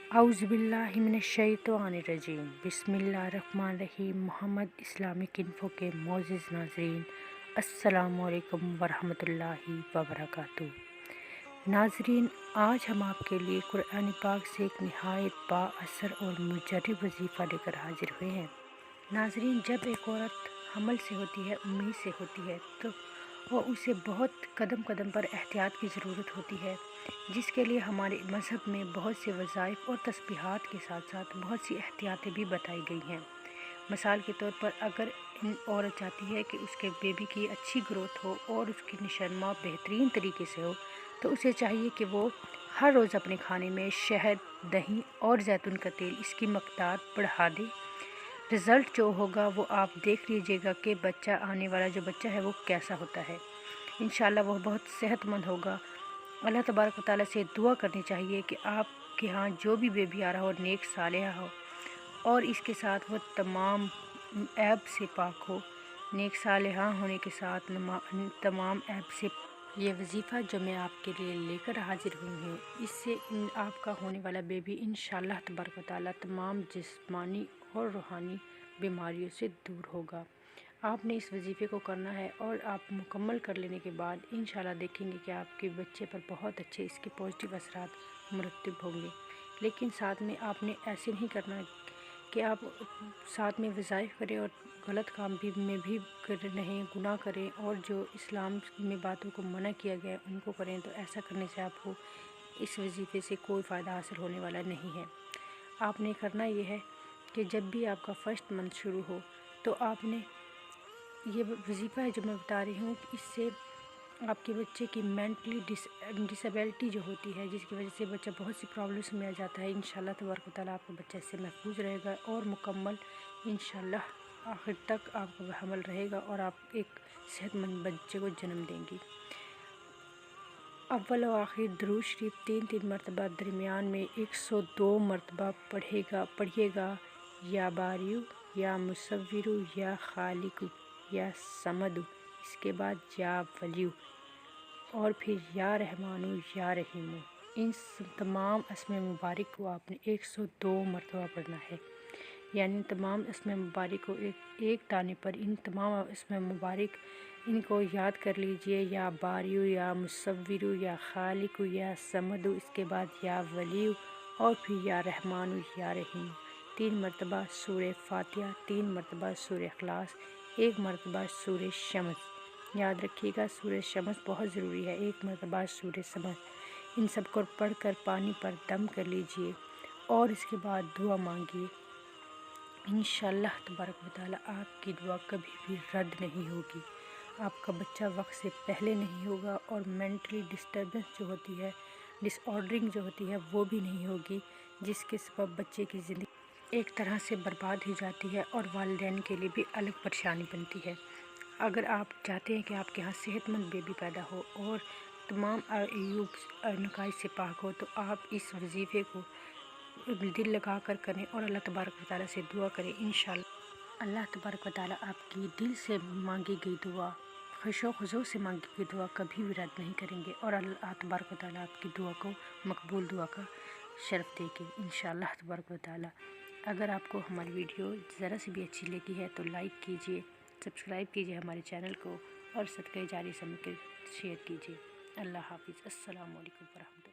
औज़ुबिल्लाहि मिनश्शैतानिर्रजीम बिस्मिल्लाहिर्रहमानिर्रहीम। Mohammad Islamic info के मोअज़्ज़िज़ नाज़रीन, अस्सलामु अलैकुम वरहमतुल्लाहि वबरकातुहू। नाज़रीन, आज हम आपके लिए कुरान पाक से एक नहायत बाअसर और मुजर्रब वजीफ़ा लेकर हाजिर हुए हैं। नाज़रीन, जब एक औरत हमल से होती है, उम्मीद से होती है, तो उसे बहुत कदम कदम पर एहतियात की ज़रूरत होती है, जिसके लिए हमारे मज़हब में बहुत से वज़ाइफ और तस्बीहात के साथ साथ बहुत सी एहतियातें भी बताई गई हैं। मिसाल के तौर पर, अगर औरत चाहती है कि उसके बेबी की अच्छी ग्रोथ हो और उसकी नशोनुमा बेहतरीन तरीके से हो, तो उसे चाहिए कि वो हर रोज़ अपने खाने में शहद, दही और जैतून का तेल इसकी मकदार बढ़ा दे। रिज़ल्ट जो होगा वो आप देख लीजिएगा कि बच्चा आने वाला जो बच्चा है वो कैसा होता है। इंशाल्लाह वो बहुत सेहतमंद होगा। अल्लाह तबारक व तआला से दुआ करनी चाहिए कि आपके यहाँ जो भी बेबी आ रहा हो नेक सालेहा हो और इसके साथ वो तमाम ऐब से पाक हो। नेक सालेहा होने के साथ तमाम ऐब से ये वजीफ़ा जो मैं आपके लिए लेकर हाजिर हुई हूँ, इससे आपका होने वाला बेबी इंशाअल्लाह तबारक व तआला तमाम जिस्मानी और रूहानी बीमारियों से दूर होगा। आपने इस वजीफ़े को करना है और आप मुकम्मल कर लेने के बाद इंशाल्लाह देखेंगे कि आपके बच्चे पर बहुत अच्छे इसके पॉजिटिव असरात मुरतब होंगे। लेकिन साथ में आपने ऐसे नहीं करना कि आप साथ में वज़ाइफ करें और गलत काम में भी कर रहें, गुनाह करें और जो इस्लाम में बातों को मना किया गया है उनको करें। तो ऐसा करने से आपको इस वजीफ़े से कोई फ़ायदा हासिल होने वाला नहीं है। आपने करना ये है कि जब भी आपका फ़र्स्ट मंथ शुरू हो तो आपने ये वजीफ़ा है जो मैं बता रही हूँ, इससे आपके बच्चे की मेंटली डिसेबिलिटी जो होती है, जिसकी वजह से बच्चा बहुत सी प्रॉब्लम्स में आ जाता है, इंशाल्लाह तबारक व तआला आपका बच्चा इससे महफूज रहेगा और मुकम्मल इंशाल्लाह आखिर तक आपका हमल रहेगा और आप एक सेहतमंद बच्चे को जन्म देंगी। अव्वल व आखिर दुरूद शरीफ 3 मरतबा दरमियान में 102 मरतबा पढ़िएगा। या बारियु, या मुसव्विरु, या खालिकु, या समदु, इसके बाद या वलियु और फिर या रहमानु, या रहीमु। इन तमाम अस्मे मुबारक को आपने 102 मरतबा पढ़ना है। यानी तमाम अस्मे मुबारक को एक दाने पर इन तमाम अस्मे मुबारक इनको याद कर लीजिए। या बारियु, या मुसव्विरु, या खालिकु, या समदु, इसके बाद या वलियु और फिर या रहमानु, या रहीमु। 3 मरतबा सूरह फातिहा, 3 मरतबा सूरह इखलास, 1 मरतबा सूरह शम्स। याद रखिएगा सूरह शम्स बहुत ज़रूरी है। 1 मरतबा सूरह शम्स। इन सब को पढ़कर पानी पर दम कर लीजिए और इसके बाद दुआ मांगिए। इंशाअल्लाह तबारक व तआला आपकी दुआ कभी भी रद्द नहीं होगी। आपका बच्चा वक्त से पहले नहीं होगा और मेंटली डिस्टर्बेंस जो होती है, डिसऑर्डरिंग जो होती है वो भी नहीं होगी, जिसके सबब बच्चे की ज़िंदगी एक तरह से बर्बाद हो जाती है और वालिदैन के लिए भी अलग परेशानी बनती है। अगर आप चाहते हैं कि आपके यहाँ सेहतमंद बेबी पैदा हो और तमाम अयूब नकाइज से पाक हो, तो आप इस वजीफ़े को दिल लगा कर करें और अल्लाह तबारक व तआला से दुआ करें। इंशाअल्लाह अल्लाह तबारक व तआला आपकी दिल से मांगी गई दुआ, खुशो खुशो से मांगी गई दुआ कभी भी रद्द नहीं करेंगे और अल्लाह तबारक व तआला आपकी दुआ को मकबूल दुआ का शर्फ देगी इंशाअल्लाह तबारक व तआला। अगर आपको हमारी वीडियो ज़रा सी भी अच्छी लगी है तो लाइक कीजिए, सब्सक्राइब कीजिए हमारे चैनल को और सदक़े जारी समझ कर शेयर कीजिए। अल्लाह हाफ़िज़। अस्सलामु अलैकुम वरहमतुल्लाह।